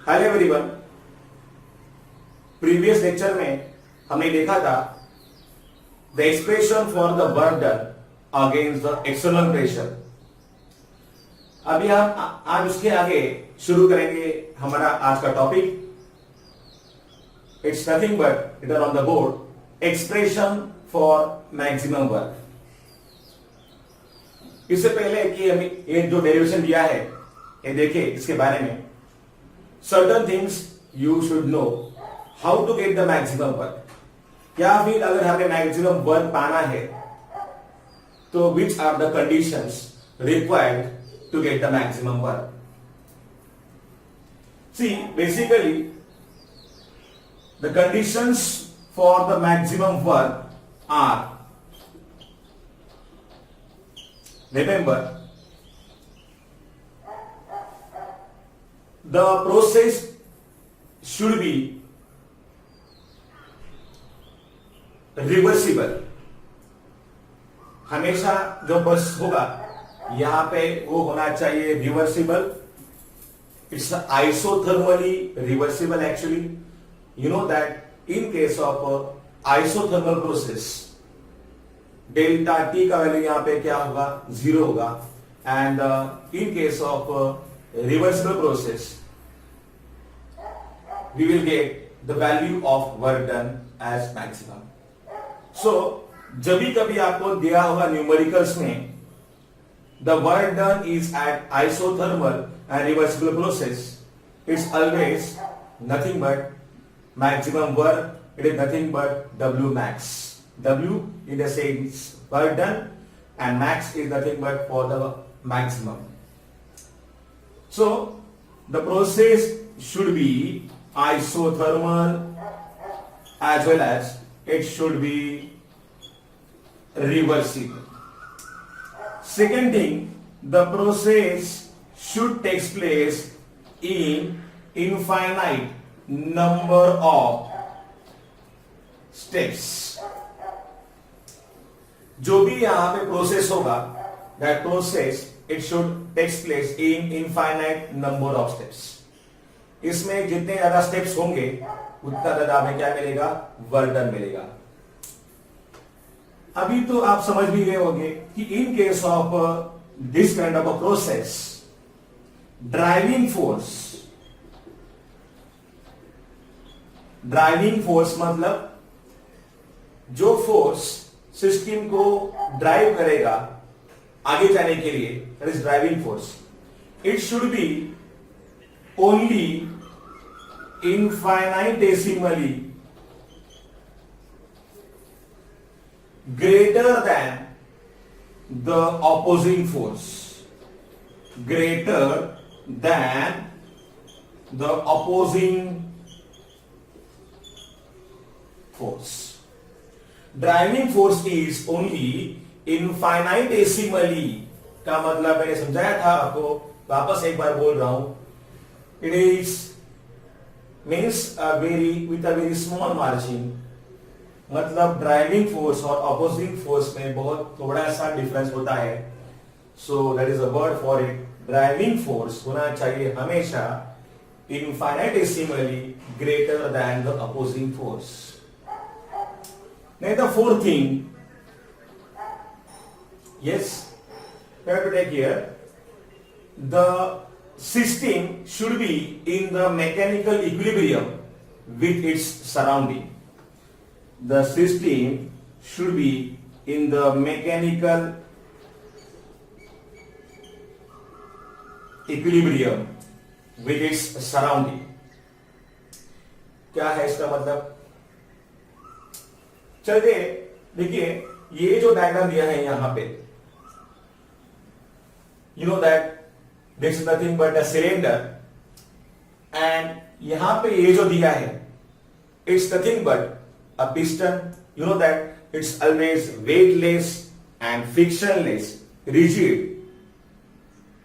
Hello everyone. Previous lecture में हमने देखा था the expression for the work done against the external pressure. अभी हम आज उसके आगे शुरू करेंगे हमारा आज का topic. It's nothing but written on the board expression for maximum work. इससे पहले कि हमें ये जो डेरिवेशन दिया है ये देखिए, इसके बारे में certain things you should know how to get the maximum work. या फिर अगर हमें मैक्सिमम वर्क पाना है तो which are the conditions required to get the maximum work. See basically the conditions for the maximum work are, remember, the process should be reversible। हमेशा जो process होगा यहां पे वो होना चाहिए reversible. It's isothermally reversible. Actually you know that in case of isothermal process delta T का value यहां पे क्या होगा, 0 होगा। And in case of reversible process we will get the value of work done as maximum. So जब भी कभी आपको दिया होगा न्यूमेरिकल्स में the work done is at isothermal and reversible process, it's always nothing but maximum work. It is nothing but W max। W in the sense work done and max is nothing but for the maximum. So the process should be isothermal as well as it should be reversible. Second thing, the process should take place in infinite number of steps। जो भी यहां पे process होगा that process it should takes place in infinite number of steps. इसमें जितने ज्यादा steps होंगे उतना ज्यादा हमें क्या मिलेगा, वर्क डन मिलेगा। अभी तो आप समझ भी गए होंगे कि इन case of this kind of a process driving force मतलब जो फोर्स सिस्टम को ड्राइव करेगा आगे जाने के लिए, that is driving force. It should be only infinitesimally greater than the opposing force. Greater than the opposing force. Driving force is only infinitesimally का मतलब मैंने समझाया था आपको, वापस एक बार बोल रहा हूं। It is means with a very small margin. मतलब ड्राइविंग फोर्स और अपोजिंग फोर्स में बहुत थोड़ा सा डिफरेंस होता है। So that is a word for it. Driving force होना चाहिए हमेशा infinitesimally greater than the opposing force. Now the fourth thing, yes, we have to take here, the system should be in the mechanical equilibrium with its surrounding. The system should be in the mechanical equilibrium with its surrounding। क्या है इसका मतलब? चलिए देखिए, ये जो diagram दिया है यहां पे, you know that this is nothing but a cylinder. And यहां पे ये जो दिया है it's nothing but a piston. You know that it's always weightless and frictionless rigid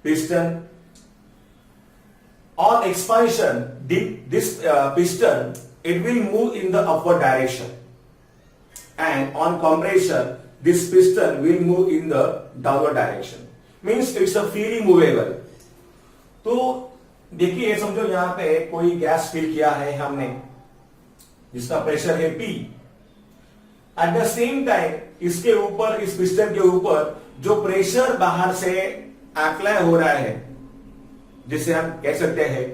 piston. On expansion, this piston, it will move in the upward direction, and on compression, this piston will move in the downward direction. Means it's a freely movable. तो देखिए समझो यहां पे कोई gas fill किया है हमने जिसका प्रेशर है P। At the same time इसके ऊपर, इस पिस्टन के ऊपर जो प्रेशर बाहर से अप्लाई हो रहा है, जिसे हम कह सकते हैं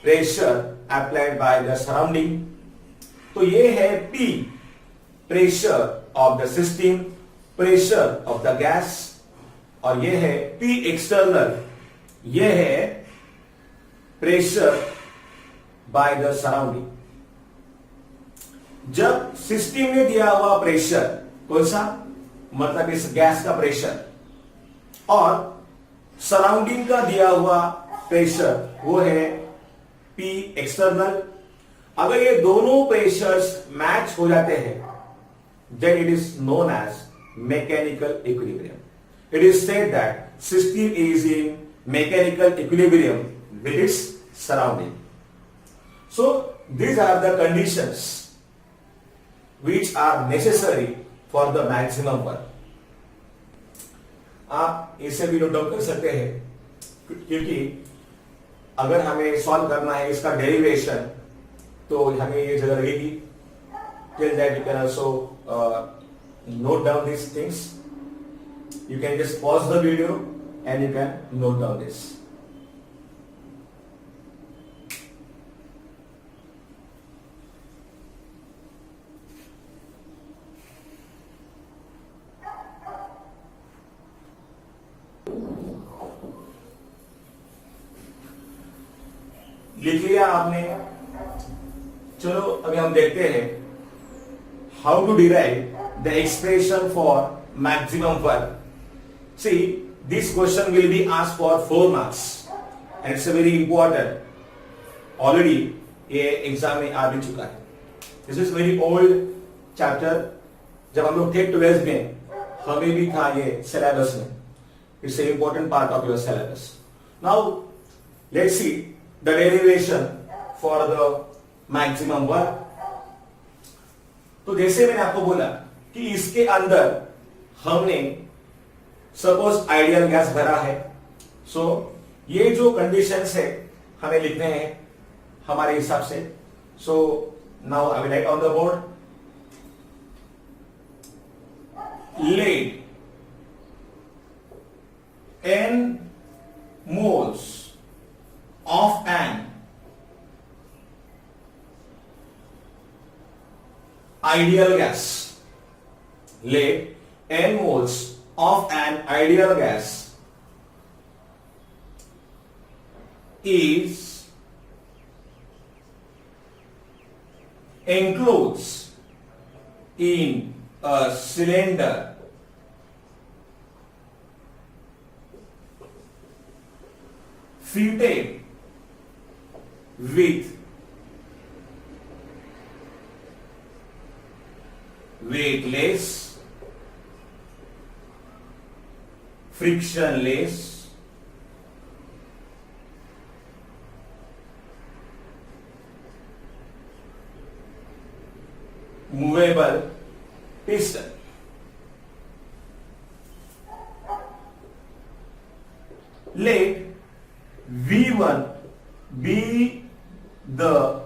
pressure applied by the surrounding, तो ये है P, pressure of the system, pressure of the gas, और ये है P एक्सटर्नल, ये है प्रेशर बाय द सराउंडिंग। जब सिस्टम ने दिया हुआ प्रेशर, कौन सा, मतलब इस गैस का प्रेशर, और सराउंडिंग का दिया हुआ प्रेशर वो है P एक्सटर्नल, अगर ये दोनों प्रेशर्स मैच हो जाते हैं, then it is known as mechanical equilibrium. It is said that system is in mechanical equilibrium with its surrounding. So these are the conditions which are necessary for the maximum work. आप इसे भी note down कर सकते हैं, क्योंकि अगर हमें solve करना है इसका डेरिवेशन, तो हमें ये जगह लगेगी। Till that you can also note down these things. You can just pause the video and you can note down this. लिख लिया आपने? चलो अभी हम देखते हैं how to derive the expression for maximum work. See, this question will be asked for 4 marks and it's a very important. Already ये exam में आ भी चुका है. This is very old chapter. जब हम लोग थे 12th में, हमें भी था ये syllabus में. It's an important part of your syllabus. Now let's see the derivation for the maximum work. तो जैसे मैंने आपको बोला कि इसके अंदर हमने सपोज आइडियल गैस भरा है, सो ये जो कंडीशंस है हमें लिखने हैं हमारे हिसाब से. So now I will write on the board, let n moles of an ideal gas, let n moles of an ideal gas is enclosed in a cylinder fitted with weightless, frictionless, movable piston. Let V1 be the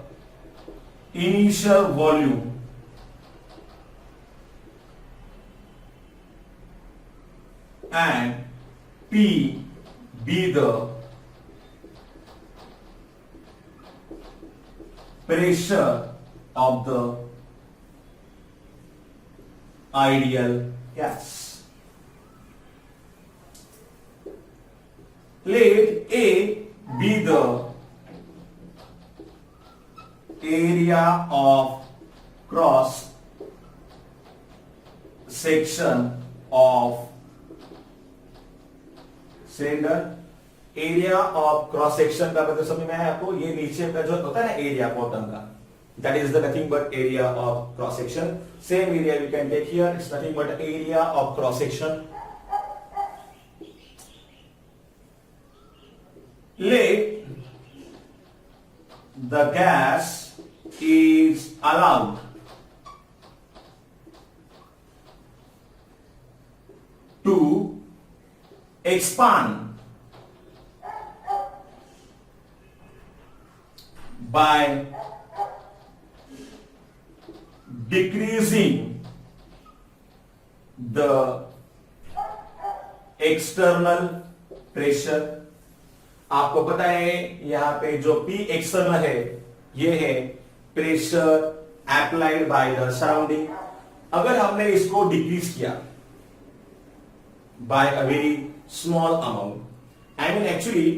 initial volume and P be the pressure of the ideal gas. Let A be the area of cross section of cylinder. Area of cross section का मतलब समझ में आया आपको? ये नीचे का जो होता है ना एरिया बॉटम का, that is the nothing but area of cross section. Same area we can take here, it's nothing but area of cross section. Let the gas is allowed to expand by decreasing the external pressure। आपको पता है यहां पे जो P external है ये है pressure applied by the surrounding. अगर हमने इसको डिक्रीज किया by a very small amount, I mean actually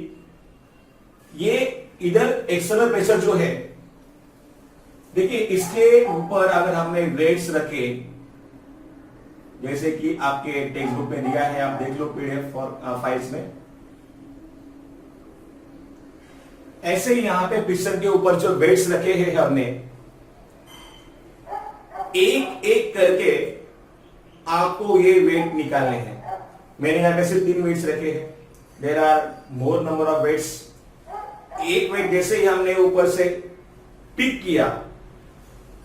ये इधर एक्सटर्नल प्रेशर जो है, देखिए इसके ऊपर अगर हमने वेट्स रखे, जैसे कि आपके टेक्स्ट बुक में दिया है, आप देख लो पीडीएफ फाइल्स में, ऐसे ही यहां पे पिस्टन के ऊपर जो वेट्स रखे हैं हमने, एक एक करके आपको ये वेट निकालने हैं। मैंने यहां पे सिर्फ 3 वेट्स रखे हैं, there are more number of weights. एक वेट जैसे ही हमने ऊपर से पिक किया,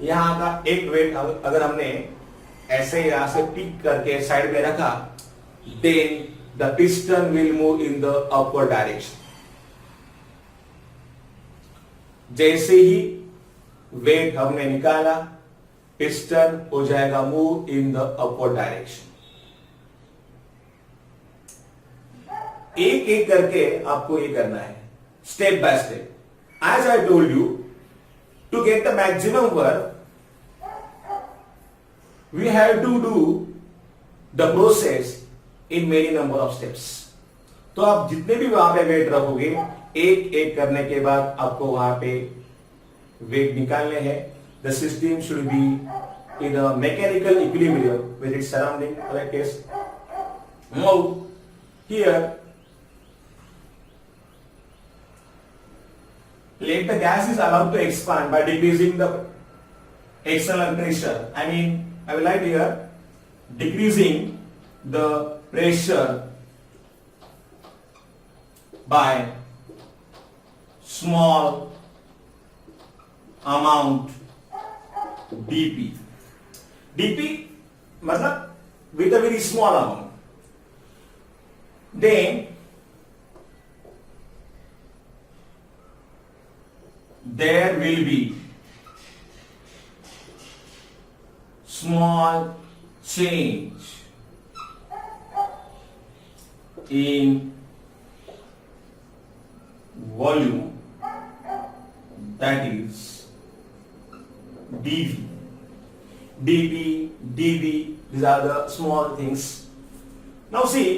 यहां का एक वेट अगर हमने ऐसे यहां से पिक करके साइड में रखा, then the piston will move in the upward direction. जैसे ही वेट हमने निकाला, पिस्टन हो जाएगा move in the upward direction. एक एक करके आपको ये करना है, step by step. As I told you, to get the maximum work, we have to do the process in many number of steps। तो आप जितने भी वहां पे वेट रखोगे, एक एक करने के बाद आपको वहां पे वेट निकालने हैं। The system should be in a mechanical equilibrium with its surrounding, like this. Now here, let the gas is allowed to expand by decreasing the external pressure. I mean, I will write here, decreasing the pressure by small amount dP। dP मतलब with a very small amount। Then there will be small change in volume, that is dV। dP, dV, these are the small things। Now see,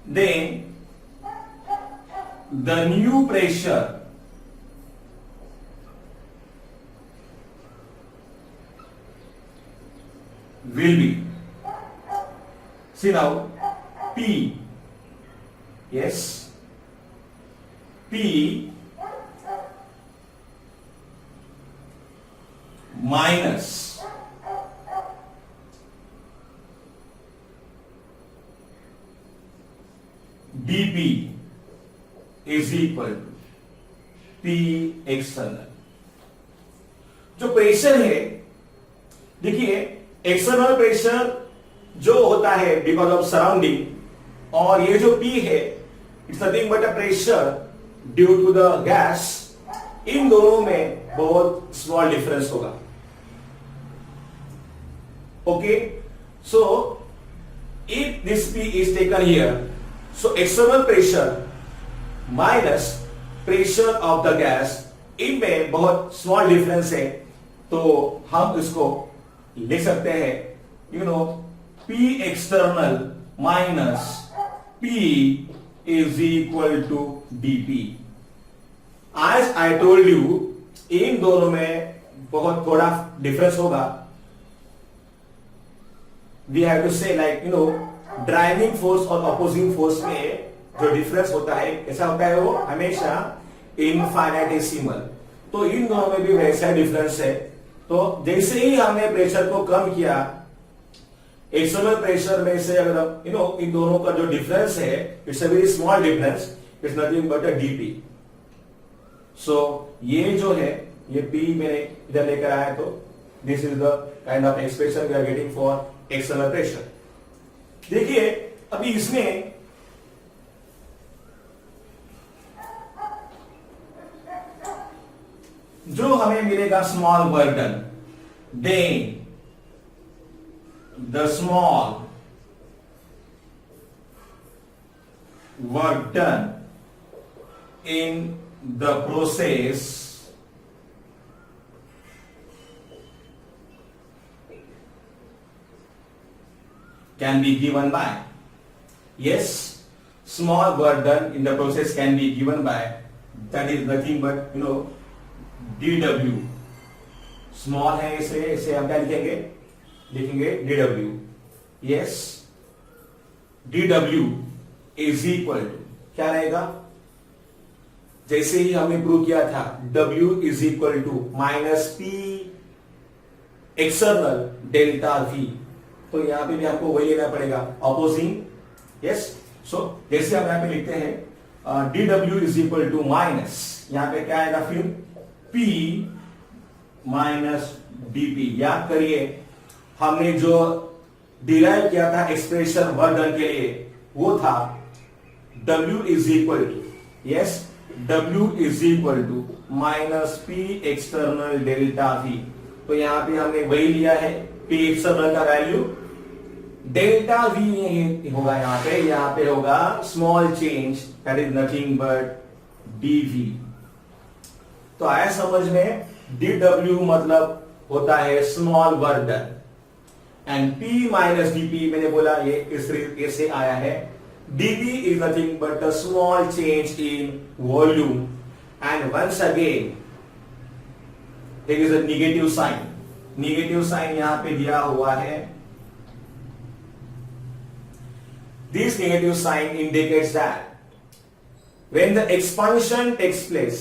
then the new pressure will be, see now, P, yes, P minus dP is equal to P external. जो pressure है, देखिए external pressure जो होता है because of surrounding, और ये जो P है it's nothing but a pressure due to the gas. इन दोनों में बहुत स्मॉल डिफरेंस होगा। Okay, so if this P is taken here, so external pressure minus pressure of the gas, इनमें बहुत स्मॉल डिफरेंस है, तो हम इसको लिख सकते हैं, you know, P external minus P is equal to dP। As I told you, इन दोनों में बहुत थोड़ा डिफरेंस होगा। We have to say like, you know, driving force और अपोजिंग फोर्स में जो डिफरेंस होता है, ऐसा होता है वो हमेशा इनफाइनेटेसिमल। तो इन दोनों में भी वैसा डिफरेंस है। तो जैसे ही हमने प्रेशर को कम किया, एक्सटर्नल प्रेशर में से अगर यू नो इन दोनों का जो डिफरेंस है, it's a very small difference, it's nothing but a dP। सो ये जो है, ये P मैंने इधर लेकर आया, तो this is the kind of expression we are getting for external pressure. देखिए अभी इसमें जो हमें मिलेगा small work done, then the small work done in the process can be given by, yes, small work done in the process can be given by, that is nothing but dw, small है इसे हम क्या लिखेंगे dw, yes, dw is equal to क्या रहेगा, जैसे ही हमने प्रूव किया था W is equal to minus P external delta V, तो यहां पे भी आपको वही लेना पड़ेगा ऑपोजिंग, यस। सो जैसे हम यहां पे लिखते हैं dW is equal to minus, यहां पे क्या आएगा फिर P माइनस dP। याद करिए हमने जो डिराइव किया था एक्सप्रेशन वर्क डन के लिए वो था W is equal to, yes, W is equal to minus P external delta V। तो यहां पे हमने वही लिया है, P एक्सटर्नल का वैल्यू, डेल्टा V नहीं होगा, यहां पे होगा small change, that is nothing but dV। तो आया समझ में, dW मतलब होता है small work done, and P minus dP मैंने बोला ये इस तरीके से आया है, dV is nothing but a small change in volume, and once again there is a negative sign, negative sign यहां पे दिया हुआ है, this negative sign indicates that when the expansion takes place,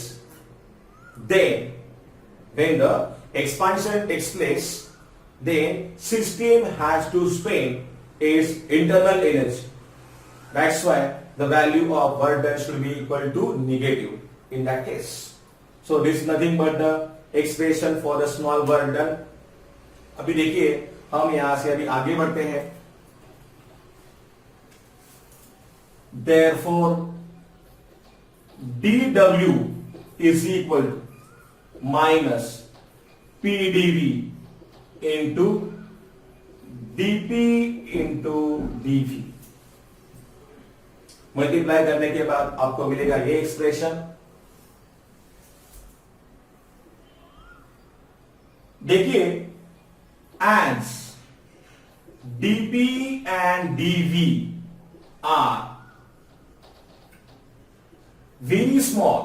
then when the expansion takes place, then system has to spend its internal energy. That's why the value of work done should be equal to negative in that case. So this is nothing but the expression for the small work done. अभी देखिए हम यहां से अभी आगे बढ़ते हैं, therefore dW is equal to minus PdV into dP into dV। Multiply करने के बाद आपको मिलेगा ये एक्सप्रेशन। देखिए as dP and dV are very small,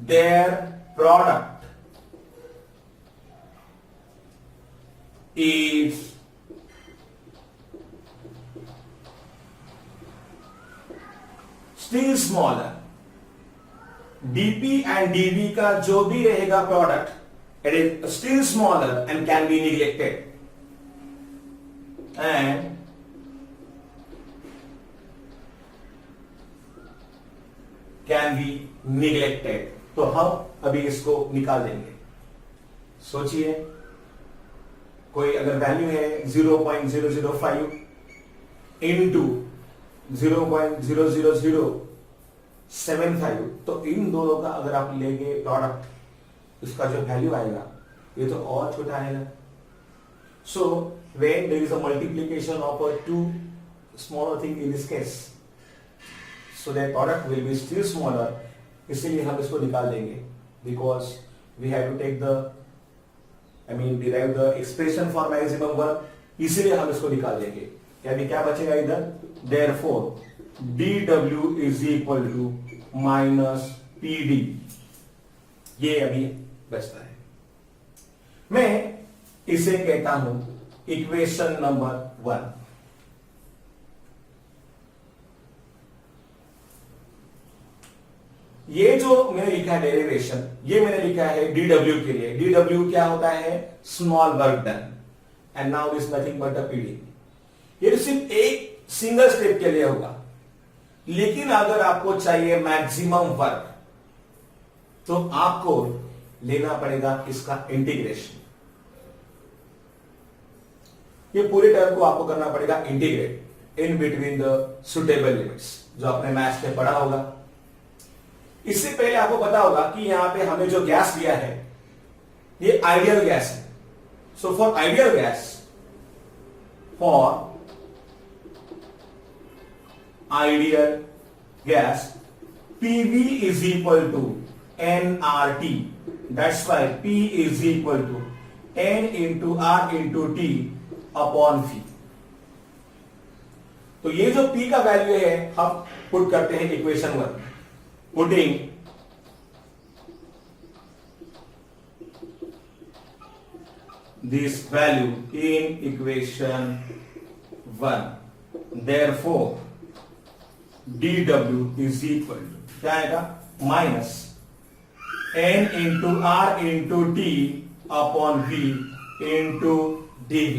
their product is still smaller। dP and dV का जो भी रहेगा product, it is still smaller and can be neglected, and can be neglected। तो हम अभी इसको निकाल देंगे। सोचिए कोई अगर वैल्यू है 0.005 इंटू 0.00075, तो इन दोनों का अगर आप लेंगे प्रोडक्ट, इसका जो वैल्यू आएगा ये तो और छोटा आएगा। So when there is a multiplication of two smaller thing in this case, so that product will be still smaller, इसीलिए हम इसको निकाल देंगे, because we have to take the derive the expression for maximum work, इसीलिए हम इसको निकाल देंगे। यानी क्या बचेगा इधर, therefore dW is equal to minus PD, ये अभी बचता है। मैं इसे कहता हूं इक्वेशन नंबर 1। ये जो मैंने लिखा है डेरिवेशन, ये मैंने लिखा है dW के लिए। dW क्या होता है, small work done, and now is nothing but PD। ये सिर्फ एक सिंगल स्टेप के लिए होगा, लेकिन अगर आपको चाहिए मैक्सिमम वर्क तो आपको लेना पड़ेगा इसका इंटीग्रेशन। ये पूरे टर्म को आपको करना पड़ेगा integrate in between the suitable limits, जो आपने मैथ्स में पढ़ा होगा। इससे पहले आपको पता होगा कि यहां पे हमें जो गैस दिया है ये आइडियल गैस है. So for ideal gas, PV is equal to nRT. That's why P is equal to n into R into T upon V. तो ये जो P का वैल्यू है हम पुट करते हैं equation 1. Putting this value in equation 1. Therefore, dW is equal to क्या आएगा minus n into R into T upon v into dv.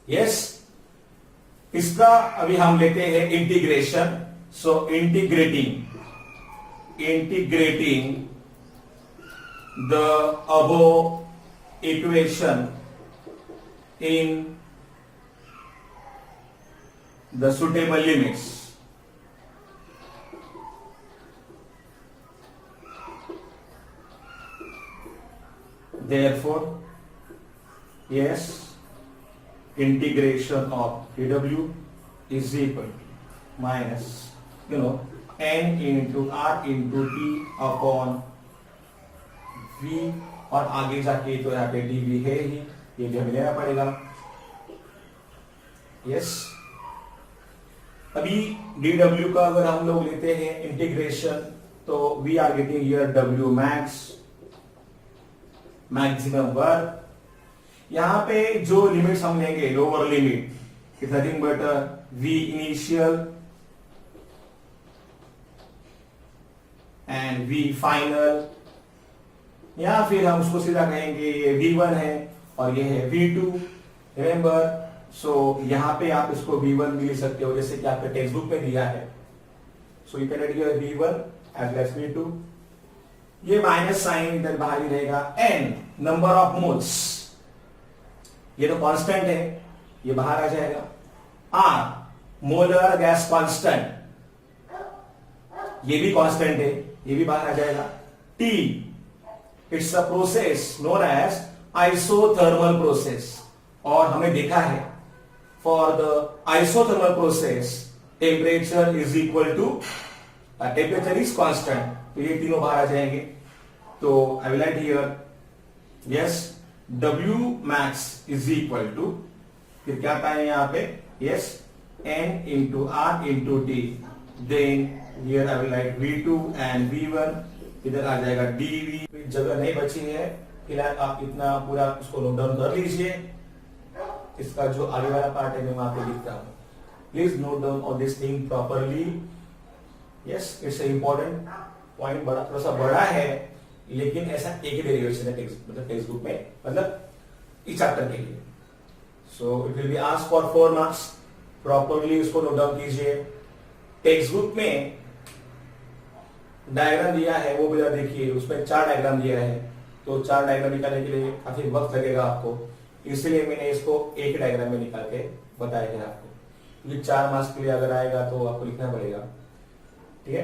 Yes, इसका अभी हम लेते हैं integration. So integrating the above equation in the suitable limits. Therefore, yes, integration of dw is equal to minus n into r into t upon v, और आगे जाके तो यहाँ पे dv है ही, ये भी हमें लेना पड़ेगा. यस, अभी dw का अगर हम लोग लेते हैं इंटीग्रेशन तो we are getting here w max, maximum work. यहां पे जो लिमिट्स हम लेंगे, lower limit is nothing but v initial and v final, या फिर हम उसको सीधा कहेंगे ये v1 है और ये है v2. रिमेंबर, सो यहां पे आप इसको v1 भी ले सकते हो जैसे कि आपके टेक्स्ट बुक में दिया है. So you can write here v1 as well as v2. ये माइनस साइन इधर बाहर ही रहेगा. n नंबर ऑफ मोल्स, ये तो कांस्टेंट है, ये बाहर आ जाएगा. r मोलर गैस कांस्टेंट, ये भी कांस्टेंट है, ये भी बाहर आ जाएगा. t it's a process known as isothermal process, और हमें देखा है for the isothermal process temperature is equal to temperature is constant. तो ये तीनों बाहर आ जाएंगे. तो I will write here yes W max is equal to, फिर क्या पाए यहां पे, yes n into R into T. Then here I will write V2 and V1. इधर आ जाएगा dV. जगह नहीं बची है, फिलहाल आप इतना पूरा उसको नोट डाउन कर लीजिए. इसका जो आगे वाला पार्ट है मैं वहां पे लिखता हूं. Please note down all this thing properly. Yes, it's important point. बड़ा थोड़ा सा बड़ा है लेकिन ऐसा एक ही डेरिवेशन है टेक्स्ट बुक में, मतलब इस चैप्टर के लिए. So it will be asked for 4 marks. Properly इसको नोट डाउन कीजिए. टेक्स्ट बुक में डायग्राम दिया है, वो भी देखिए, उसमें 4 डायग्राम दिया है. तो 4 डायग्राम निकालने के लिए काफी वक्त लगेगा आपको, इसलिए मैंने इसको एक डायग्राम में निकाल के बताया है आपको. क्योंकि 4 मार्क्स के लिए अगर आएगा तो आपको लिखना पड़ेगा. ठीक है,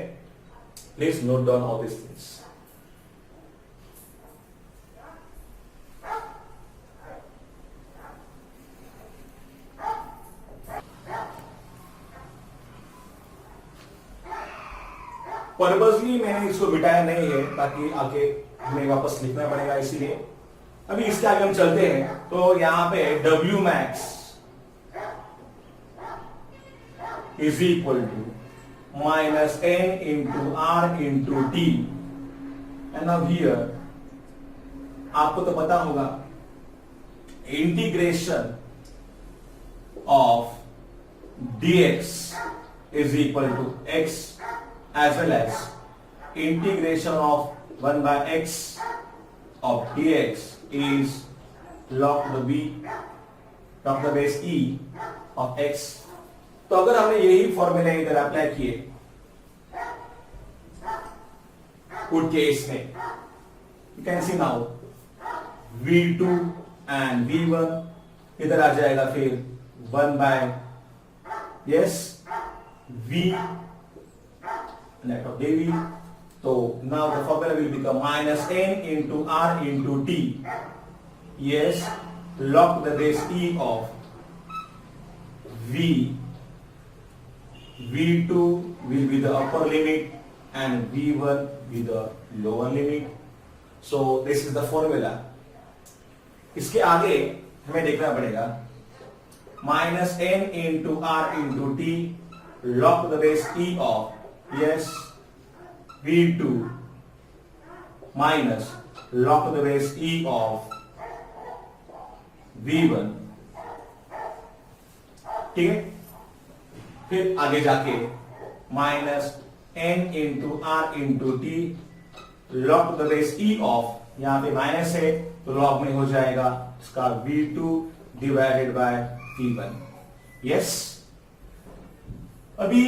please note down all this things. Purposely मैंने इसको बिठाया नहीं है ताकि आगे हमें वापस लिखना पड़ेगा, इसीलिए. अभी इसके आगे हम चलते हैं. तो यहां पे W max is equal to minus n into R into T. And now here आपको तो पता होगा integration of dx is equal to x as well as integration of 1 by x of dx is log to the base e of x. तो अगर हमने यही formula इधर apply किए पुट के इसमें, you can see now v2 and v1 इधर आ जाएगा. फिर 1 by yes v net of dV. So now the formula will become minus n into r into t. Yes, log the base e of v. V2 will be the upper limit and V1 be the lower limit. So this is the formula. इसके आगे हमें देखना पड़ेगा minus n into r into t log the base e of yes V2 minus log the base e of V1. ठीक है, फिर आगे जाके minus n into R into T log the base e of, यहां पे minus है तो log में हो जाएगा इसका V2 divided by V1. Yes, अभी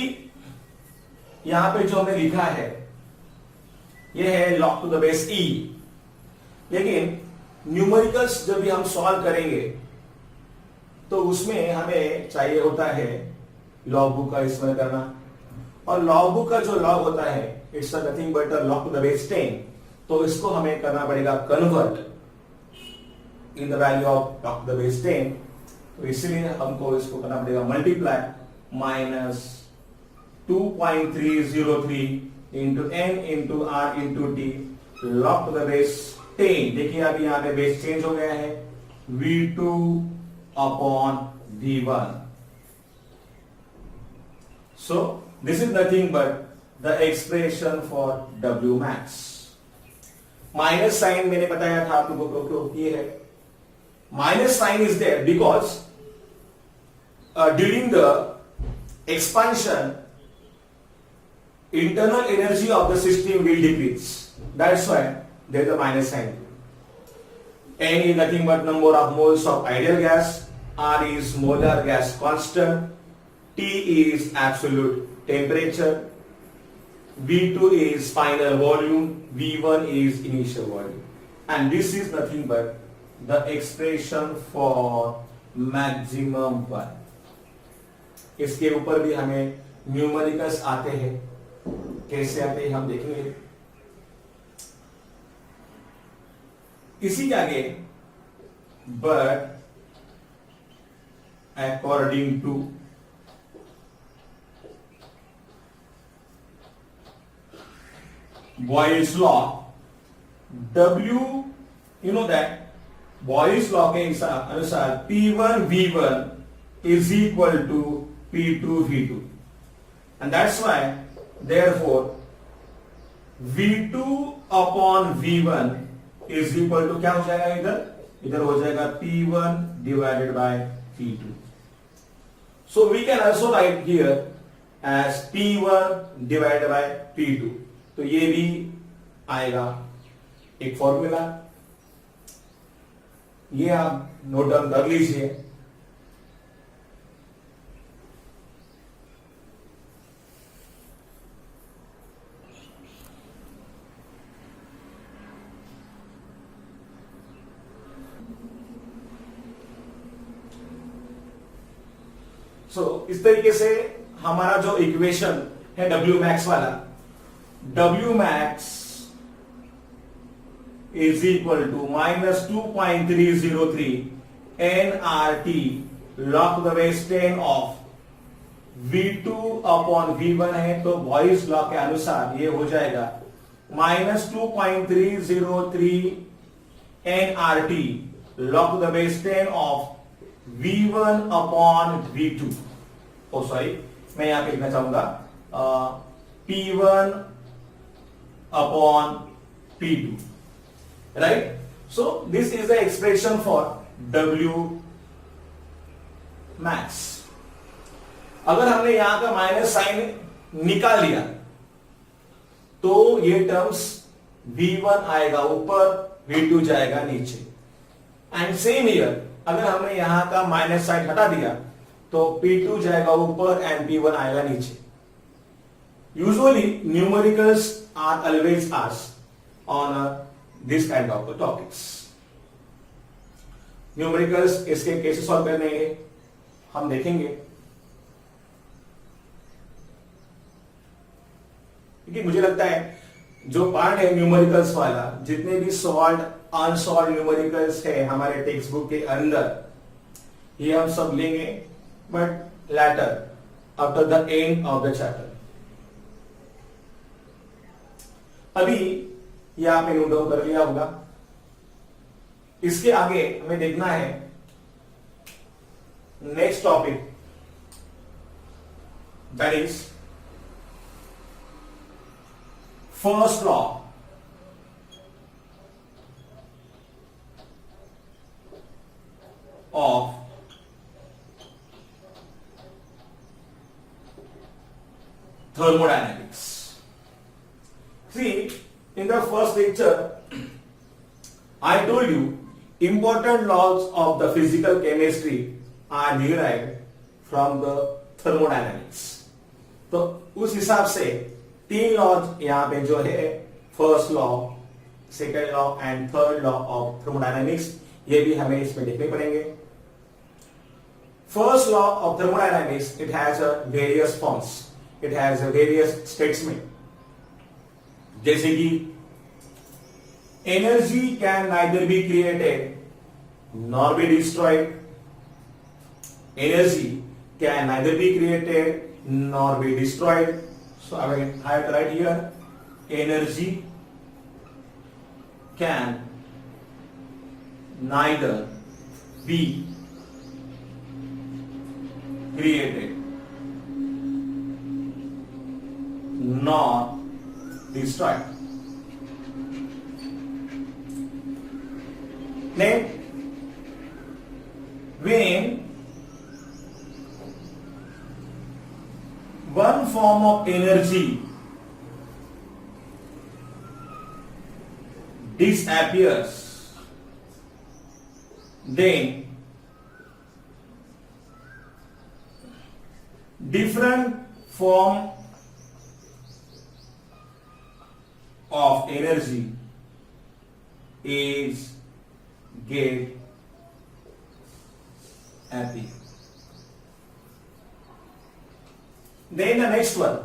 यहां पे जो हमने लिखा है ये है लॉग टू द बेस ई, लेकिन न्यूमेरिकल्स जब भी हम सॉल्व करेंगे तो उसमें हमें चाहिए होता है लॉग बुक का इस्तेमाल करना, और लॉग बुक का जो लॉग होता है it's nothing but log to the base 10. तो इसको हमें करना पड़ेगा convert in the value of log to the base 10. तो इसलिए हमको इसको करना पड़ेगा multiply minus 2.303 into n into R into T log to the base 10. देखिए अभी यहां पे बेस चेंज हो गया है V2 upon V1. So this is nothing but the expression for W max. Minus sign मैंने बताया था आप लोगों को ये है. Minus sign is there because during the expansion internal energy of the system will decrease. That's why there is a minus sign. N is nothing but number of moles of ideal gas. R is molar gas constant. T is absolute temperature. V2 is final volume. V1 is initial volume. And this is nothing but the expression for maximum one. इसके ऊपर भी हमें numericals आते हैं, कैसे आते हैं हम देखेंगे. इसी के आगे but according to Boyle's law, W, you know that Boyle's law के अनुसार P1 V1 is equal to P2 V2, and that's why therefore V2 upon V1 is equal to क्या हो जाएगा, इधर हो जाएगा P1 divided by P2. So we can also write here as P1 divided by P2. तो ये भी आएगा एक फॉर्मूला, ये आप नोट डाउन कर लीजिए. इस तरीके से हमारा जो इक्वेशन है W मैक्स वाला, W max is equal to minus 2.303 nRT log the base 10 of V2 upon V1 है, तो बॉयल्स लॉ के अनुसार ये हो जाएगा minus 2.303 nRT log the base 10 of V1 upon V2. Oh sorry, मैं यहां पे लिखना चाहूंगा P1 upon P2, right? So this is the expression for W max. अगर हमने यहां का माइनस साइन निकाल लिया तो ये टर्म्स V1 आएगा ऊपर, V2 जाएगा नीचे. एंड सेम हियर, अगर हमने यहां का माइनस साइन हटा दिया तो P2 जाएगा ऊपर एंड P1 आएगा नीचे. Usually numericals are always asked on this kind of topics. Numericals इसके कैसे सॉल्व करने हैं हम देखेंगे. क्योंकि मुझे लगता है जो पार्ट है न्यूमेरिकल्स वाला, जितने भी सॉल्व अनसॉल्व न्यूमेरिकल्स है हमारे टेक्स्ट बुक के अंदर, ये हम सब लेंगे but later after the end of the chapter. अभी ये आपने नोट डाउन कर लिया होगा। इसके आगे हमें देखना है next topic, that is first law of thermodynamics. See, in the first lecture, I told you important laws of the physical chemistry are derived from the thermodynamics. तो उस हिसाब से 3 लॉज यहां पे जो है, first law, second law and third law of thermodynamics, ये भी हमें इसमें देखने पड़ेंगे। First law of thermodynamics, it has various forms, it has various statement, जैसे कि energy can neither be created nor be destroyed, energy can neither be created nor be destroyed. So I have to write here, energy can neither be created nor destroyed. Then, when one form of energy disappears, then different form of energy is get appear. Then the next one,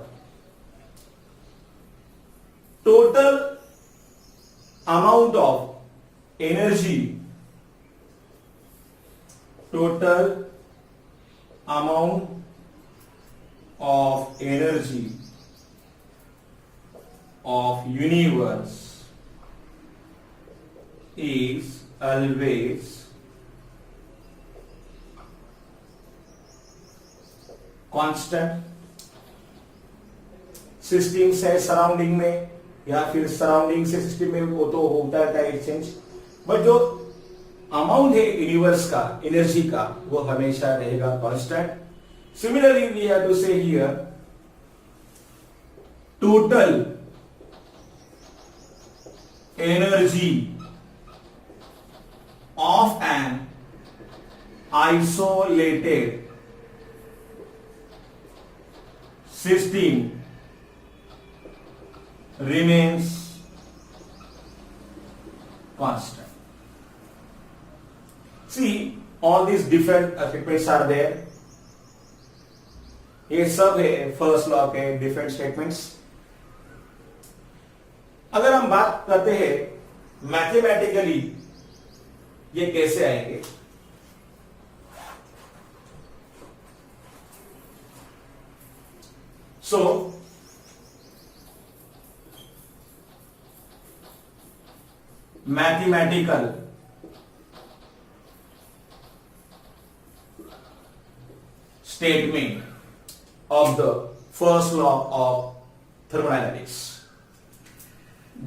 total amount of energy, total amount of energy of universe is always constant. System से surrounding में या फिर surrounding से system में वो तो होता है एक्सचेंज, बट जो अमाउंट है यूनिवर्स का एनर्जी का वो हमेशा रहेगा constant. Similarly we have to say here total energy of an isolated system remains constant. See, all these different statements are there. ये सब है फर्स्ट लॉ के डिफरेंट स्टेटमेंट्स. अगर हम बात करते हैं मैथमेटिकली ये कैसे आएंगे, सो mathematical statement of the first law of thermodynamics.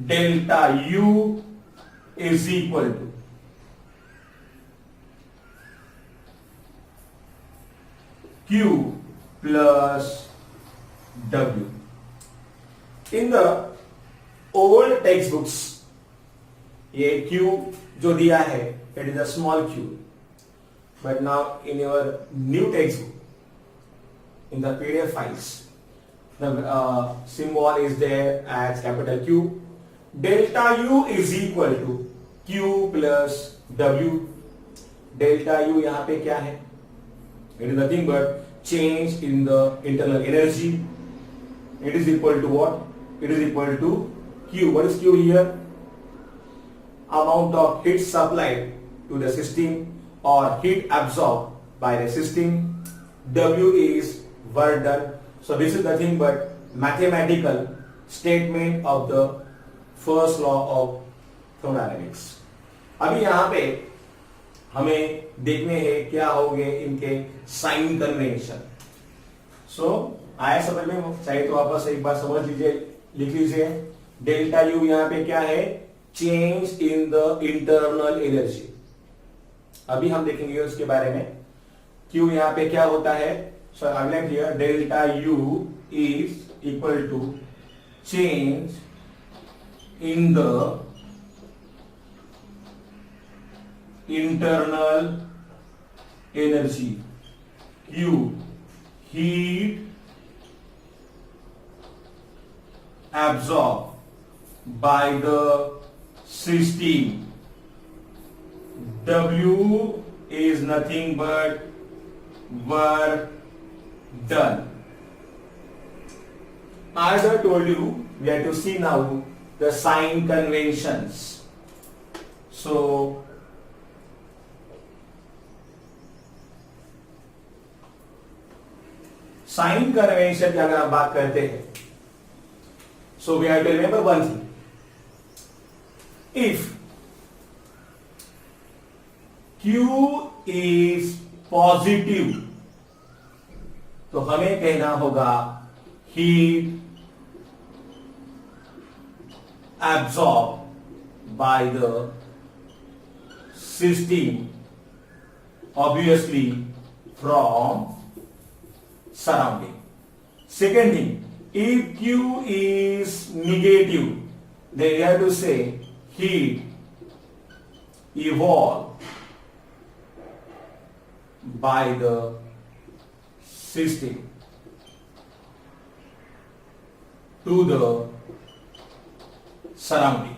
Delta U is equal to Q plus W. In the old textbooks ये Q जो दिया है it is a small q, but now in your new textbook in the PDF files the symbol is there as capital Q. Delta U is equal to Q plus W. Delta U यहाँ पे क्या है? It is nothing but change in the internal energy. It is equal to what? it is equal to Q. What is Q here? Amount of heat supplied to the system or heat absorbed by the system. W is work done. So this is nothing but mathematical statement of the first law of thermodynamics. अभी यहाँ पे हमें देखने हैं क्या हो गए इनके साइन कन्वेंशन. सो आया समझ में? चाहे तो वापस एक बार समझ लीजिए, लिख लीजिए. डेल्टा यू यहाँ पे क्या है? Change in the internal energy. अभी हम देखेंगे उसके बारे में. क्यू यहाँ पे क्या होता है? So I like here delta U is equal to change in the internal energy. Q heat absorbed by the system. W is nothing but work done. As I told you, we have to see now the sign conventions. So sign convention की अगर हम बात करते हैं, so we have to remember one thing. If Q is positive तो हमें कहना होगा heat absorb by the system obviously from surrounding. Second thing, if Q is negative, then you have to say heat evolved by the system to the surrounding.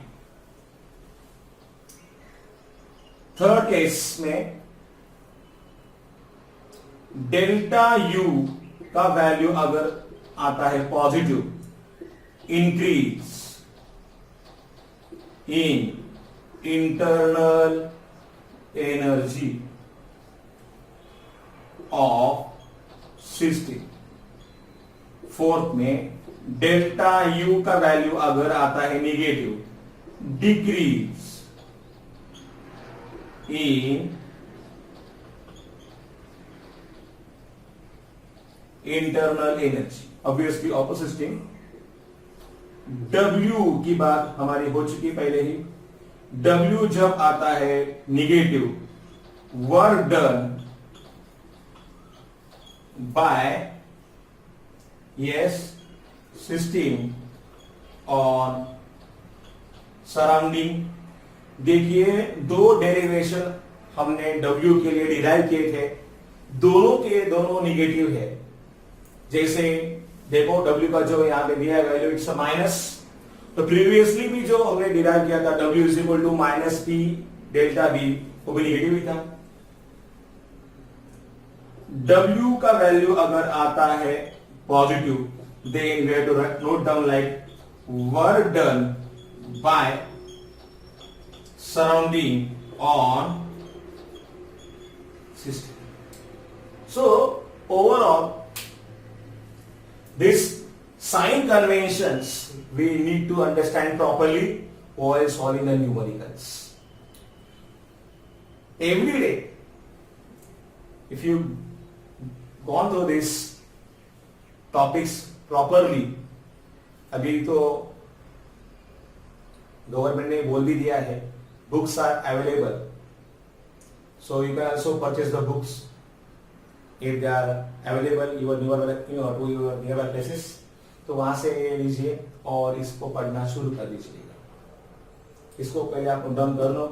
Third case में delta U का value अगर आता है positive, increase in internal energy of system. Fourth में delta U का value अगर आता है negative, decrease in internal energy. Obviously opposite thing. W की बात हमारी हो चुकी पहले ही. W जब आता है negative, work done bye yes system on surrounding. देखिए दो डेरिवेशन हमने W के लिए डिराइव किए थे, दोनों के दोनों निगेटिव है. जैसे देखो W का जो यहां पे दिया है वैल्यू इट्स माइनस, तो प्रीवियसली भी जो हमने डिराइव किया था W is equal to minus P delta B, वो भी निगेटिव ही था. W का वैल्यू अगर आता है positive, then we have to note down like work done by surrounding on system. So overall this sign conventions we need to understand properly while solving the numericals. Every day, if you gone through these topics properly, अभी तो government ने बोल भी दिया है books are available, so you can also purchase the books if they are available your nearby places. तो वहां से ले लीजिए और इसको पढ़ना शुरू कर दीजिएगा. इसको पहले आप डन कर लो.